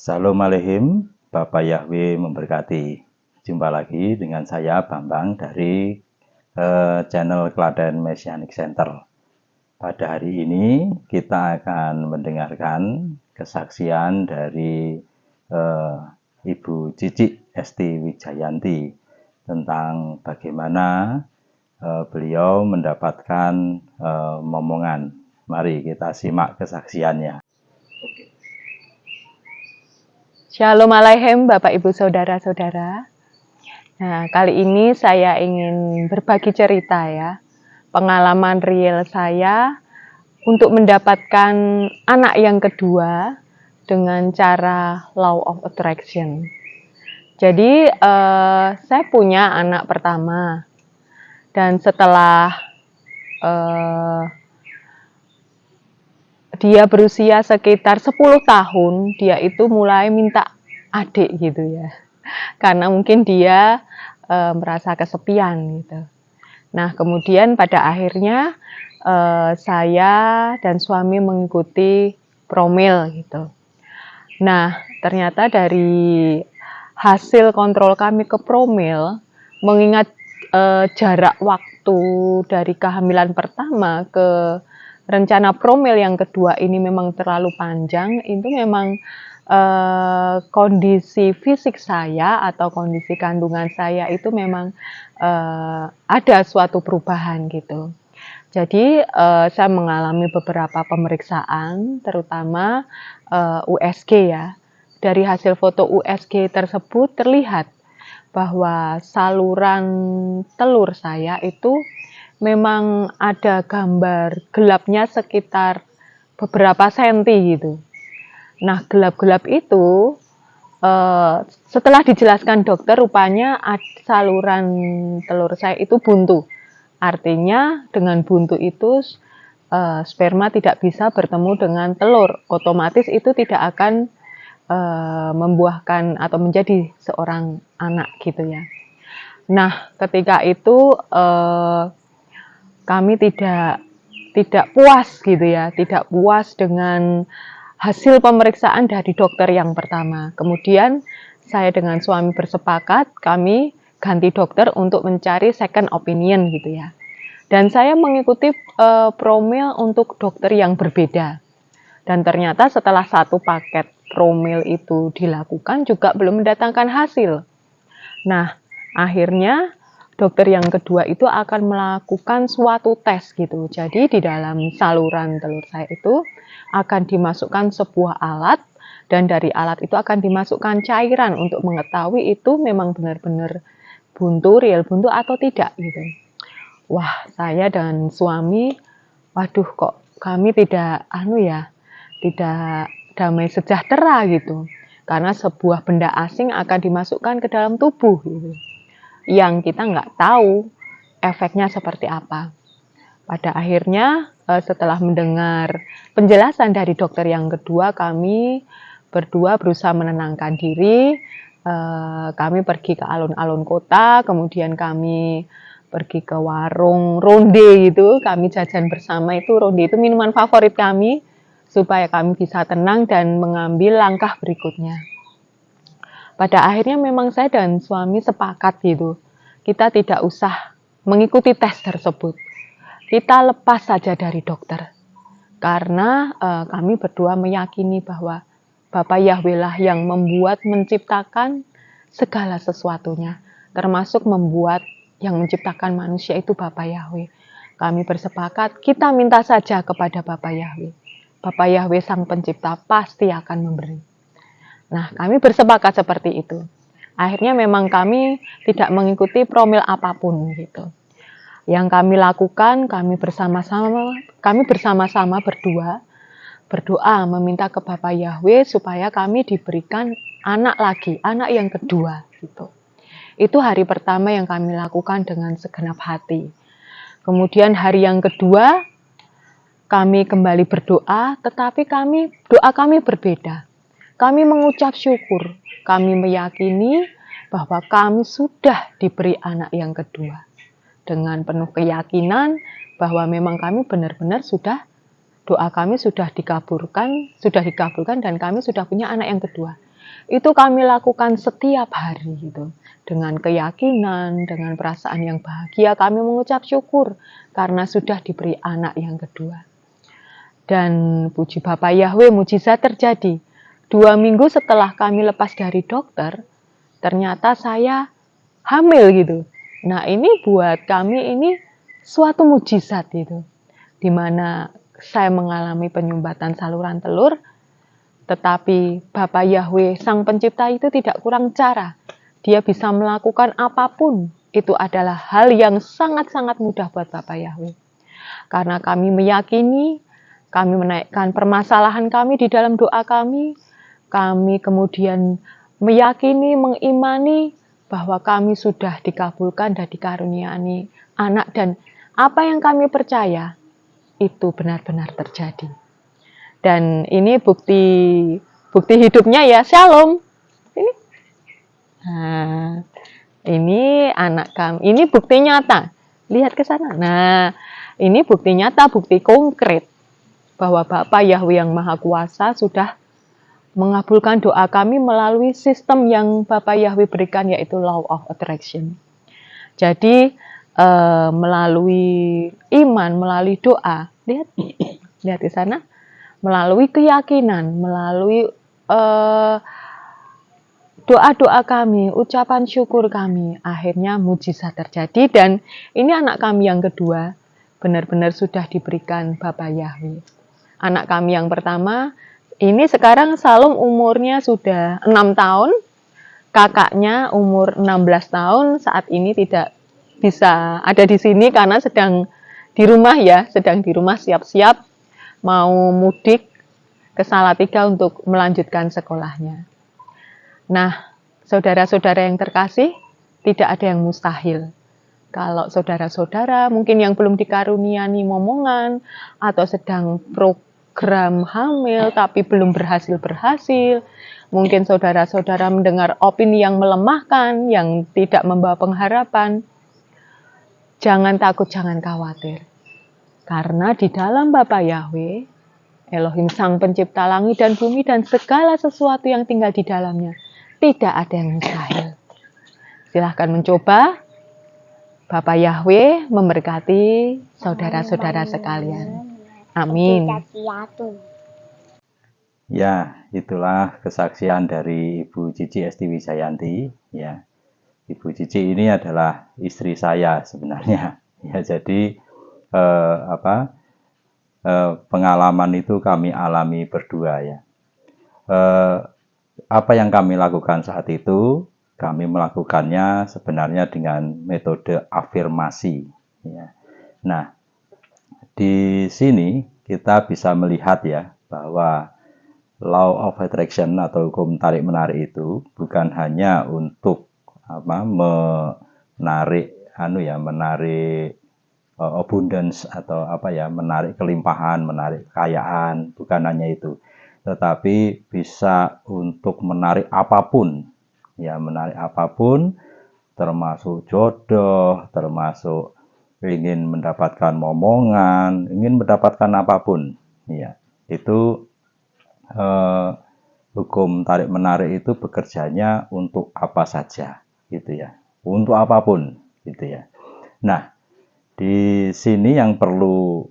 Shalom Aleihim, Bapak Yahweh memberkati. Jumpa lagi dengan saya Bambang dari channel Klaten Messianic Center. Pada hari ini kita akan mendengarkan kesaksian dari Ibu Cici Esti Wijayanti tentang bagaimana beliau mendapatkan momongan. Mari kita simak kesaksiannya. Shalom Aleihim Bapak Ibu Saudara-saudara. Nah, kali ini saya ingin berbagi cerita ya. Pengalaman real saya untuk mendapatkan anak yang kedua dengan cara law of attraction. Jadi saya punya anak pertama dan setelah dia berusia sekitar 10 tahun, dia itu mulai minta adik gitu ya. Karena mungkin dia merasa kesepian gitu. Nah, kemudian pada akhirnya saya dan suami mengikuti promil gitu. Nah, ternyata dari hasil kontrol kami ke promil, mengingat jarak waktu dari kehamilan pertama ke rencana promil yang kedua ini memang terlalu panjang, itu memang kondisi fisik saya atau kondisi kandungan saya itu memang ada suatu perubahan gitu. Jadi saya mengalami beberapa pemeriksaan, terutama USG ya. Dari hasil foto USG tersebut terlihat bahwa saluran telur saya itu memang ada gambar gelapnya sekitar beberapa senti gitu. Nah, gelap-gelap itu setelah dijelaskan dokter, rupanya saluran telur saya itu buntu. Artinya dengan buntu itu sperma tidak bisa bertemu dengan telur. Otomatis itu tidak akan membuahkan atau menjadi seorang anak gitu ya. Nah, ketika itu kami tidak puas gitu ya, tidak puas dengan hasil pemeriksaan dari dokter yang pertama. Kemudian saya dengan suami bersepakat, kami ganti dokter untuk mencari second opinion gitu ya. Dan saya mengikuti promil untuk dokter yang berbeda. Dan ternyata setelah satu paket promil itu dilakukan juga belum mendatangkan hasil. Nah, akhirnya dokter yang kedua itu akan melakukan suatu tes gitu. Jadi di dalam saluran telur saya itu akan dimasukkan sebuah alat dan dari alat itu akan dimasukkan cairan untuk mengetahui itu memang benar-benar buntu, real buntu atau tidak gitu. Wah, saya dan suami, waduh kok kami tidak tidak damai sejahtera gitu. Karena sebuah benda asing akan dimasukkan ke dalam tubuh gitu. Yang kita nggak tahu efeknya seperti apa. Pada akhirnya setelah mendengar penjelasan dari dokter yang kedua, kami berdua berusaha menenangkan diri. Kami pergi ke alun-alun kota, kemudian kami pergi ke warung ronde gitu. Kami jajan bersama itu, ronde itu minuman favorit kami, supaya kami bisa tenang dan mengambil langkah berikutnya. Pada akhirnya memang saya dan suami sepakat gitu. Kita tidak usah mengikuti tes tersebut. Kita lepas saja dari dokter. Karena kami berdua meyakini bahwa Bapak Yahweh lah yang membuat, menciptakan segala sesuatunya. Termasuk membuat yang menciptakan manusia itu Bapak Yahweh. Kami bersepakat, kita minta saja kepada Bapak Yahweh. Bapak Yahweh sang pencipta pasti akan memberi. Nah, kami bersepakat seperti itu. Akhirnya memang kami tidak mengikuti promil apapun gitu. Yang kami lakukan, kami bersama-sama berdua berdoa meminta ke Bapak Yahweh supaya kami diberikan anak lagi, anak yang kedua gitu. Itu hari pertama yang kami lakukan dengan segenap hati. Kemudian hari yang kedua kami kembali berdoa, tetapi doa kami berbeda. Kami mengucap syukur, kami meyakini bahwa kami sudah diberi anak yang kedua. Dengan penuh keyakinan bahwa memang kami benar-benar doa kami sudah dikabulkan dan kami sudah punya anak yang kedua. itu kami lakukan setiap hari gitu. Dengan keyakinan, dengan perasaan yang bahagia kami mengucap syukur karena sudah diberi anak yang kedua. Dan puji Bapa Yahweh, mujizat terjadi. 2 minggu setelah kami lepas dari dokter, ternyata saya hamil gitu. Nah, ini buat kami ini suatu mujizat gitu. Dimana saya mengalami penyumbatan saluran telur, tetapi Bapa Yahweh, Sang Pencipta itu tidak kurang cara. Dia bisa melakukan apapun. Itu adalah hal yang sangat-sangat mudah buat Bapa Yahweh. Karena kami meyakini, kami menaikkan permasalahan kami di dalam doa kami kemudian meyakini, mengimani bahwa kami sudah dikabulkan dan dikaruniai anak, dan apa yang kami percaya itu benar-benar terjadi. Dan ini bukti hidupnya ya, Shalom. Ini. Nah, ini anak kami, ini bukti nyata. Lihat ke sana. Nah, ini bukti nyata, bukti konkret bahwa Bapa Yahweh yang Maha Kuasa sudah mengabulkan doa kami melalui sistem yang Bapa Yahweh berikan, yaitu Law of Attraction. Jadi melalui iman, melalui doa, lihat di sana, melalui keyakinan, melalui doa-doa kami, ucapan syukur kami, akhirnya mujizat terjadi. Dan ini anak kami yang kedua, benar-benar sudah diberikan Bapa Yahweh. Anak kami yang pertama, ini sekarang Salom umurnya sudah 6 tahun, kakaknya umur 16 tahun, saat ini tidak bisa ada di sini karena sedang di rumah ya, sedang di rumah siap-siap mau mudik ke Salatiga untuk melanjutkan sekolahnya. Nah, saudara-saudara yang terkasih, tidak ada yang mustahil. Kalau saudara-saudara mungkin yang belum dikaruniai momongan atau sedang program hamil tapi belum berhasil, mungkin saudara-saudara mendengar opini yang melemahkan, yang tidak membawa pengharapan, jangan takut, jangan khawatir. Karena di dalam Bapa Yahweh, Elohim Sang Pencipta langit dan bumi dan segala sesuatu yang tinggal di dalamnya, tidak ada yang mustahil. Silahkan mencoba. Bapa Yahweh memberkati saudara-saudara sekalian. Amin. Ya, itulah kesaksian dari Ibu Cici Estiwi Jayanti. Ya, Ibu Cici ini adalah istri saya sebenarnya. Ya, jadi pengalaman itu kami alami berdua ya. Apa yang kami lakukan saat itu, kami melakukannya sebenarnya dengan metode afirmasi. Ya. Nah, di sini kita bisa melihat ya bahwa Law of Attraction atau hukum tarik menarik itu bukan hanya untuk menarik abundance atau menarik kelimpahan, menarik kekayaan, bukan hanya itu, tetapi bisa untuk menarik apapun, ya, menarik apapun, termasuk jodoh, termasuk ingin mendapatkan momongan, ingin mendapatkan apapun, ya, itu hukum tarik menarik itu bekerjanya untuk apa saja, gitu ya, untuk apapun, gitu ya. Nah, di sini yang perlu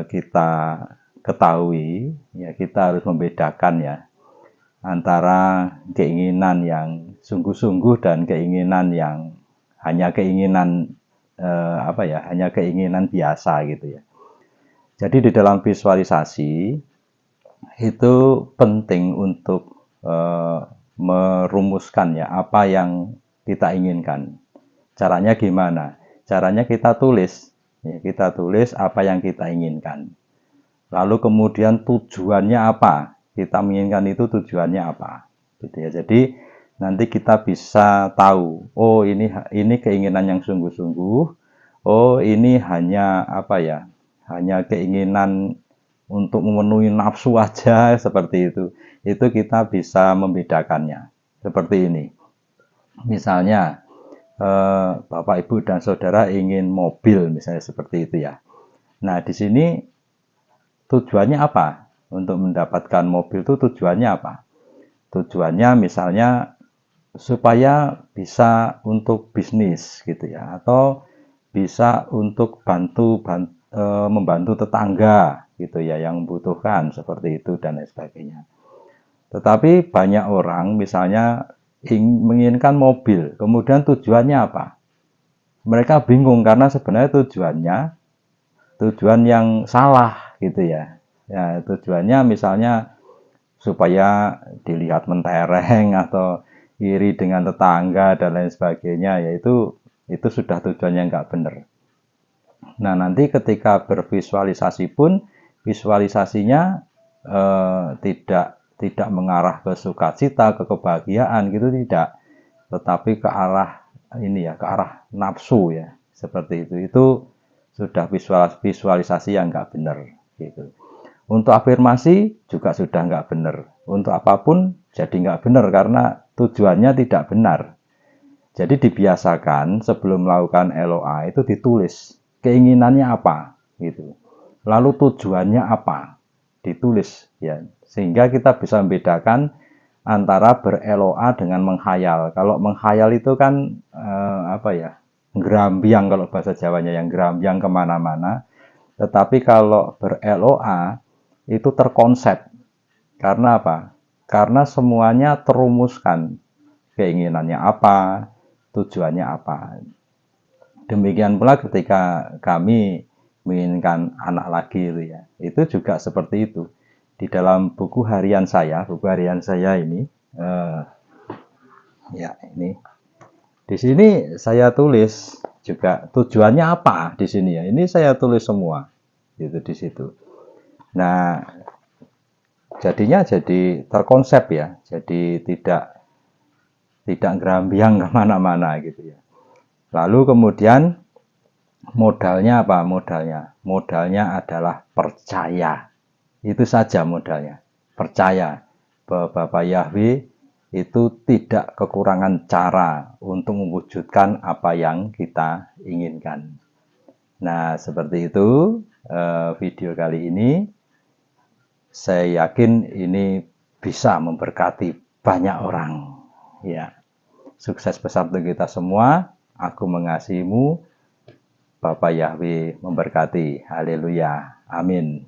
kita ketahui, ya, kita harus membedakan ya antara keinginan yang sungguh-sungguh dan keinginan yang hanya keinginan hanya keinginan biasa gitu ya. Jadi di dalam visualisasi itu penting untuk merumuskan ya apa yang kita inginkan. Caranya gimana? Caranya kita tulis apa yang kita inginkan. Lalu kemudian tujuannya apa? Kita menginginkan itu tujuannya apa? Gitu ya. Jadi nanti kita bisa tahu, oh ini keinginan yang sungguh-sungguh. Oh, ini hanya hanya keinginan untuk memenuhi nafsu aja seperti itu. Itu kita bisa membedakannya. Seperti ini. Misalnya Bapak, Ibu, dan Saudara ingin mobil, misalnya seperti itu ya. Nah, di sini tujuannya apa? Untuk mendapatkan mobil itu tujuannya apa? Tujuannya misalnya supaya bisa untuk bisnis gitu ya, atau bisa untuk membantu tetangga gitu ya yang membutuhkan seperti itu dan lain sebagainya. Tetapi banyak orang misalnya menginginkan mobil, kemudian tujuannya apa? Mereka bingung karena sebenarnya tujuan yang salah gitu ya. Ya, tujuannya misalnya supaya dilihat mentereng atau iri dengan tetangga dan lain sebagainya, yaitu itu sudah tujuan yang nggak benar. Nah, nanti ketika bervisualisasi pun visualisasinya tidak mengarah ke sukacita, ke kebahagiaan gitu tidak, tetapi ke arah ini ya, ke arah nafsu ya, seperti itu. Itu sudah visualisasi yang nggak benar gitu. Untuk afirmasi juga sudah nggak benar. Untuk apapun jadi nggak benar karena tujuannya tidak benar. Jadi dibiasakan sebelum melakukan LOA itu ditulis keinginannya apa gitu. Lalu tujuannya apa? Ditulis ya. Sehingga kita bisa membedakan antara ber-LOA dengan menghayal. Kalau menghayal itu kan apa ya? Gerambiang kalau bahasa Jawanya, yang gerambiang kemana-mana. Tetapi kalau ber-LOA itu terkonsep. Karena apa? Karena semuanya terumuskan. Keinginannya apa, tujuannya apa. Demikian pula ketika kami menginginkan anak lagi itu ya, itu juga seperti itu. Di dalam buku harian saya ini, ya ini, di sini saya tulis juga tujuannya apa di sini ya. Ini saya tulis semua, gitu di situ. Nah, jadinya jadi terkonsep ya, jadi tidak gerambiang kemana-mana gitu ya. Lalu kemudian modalnya apa? Modalnya adalah percaya. Itu saja modalnya. Percaya bahwa Bapak Yahweh itu tidak kekurangan cara untuk mewujudkan apa yang kita inginkan. Nah, seperti itu video kali ini. Saya yakin ini bisa memberkati banyak orang. Ya, sukses besar untuk kita semua. Aku mengasihimu. Bapak Yahweh memberkati. Haleluya. Amin.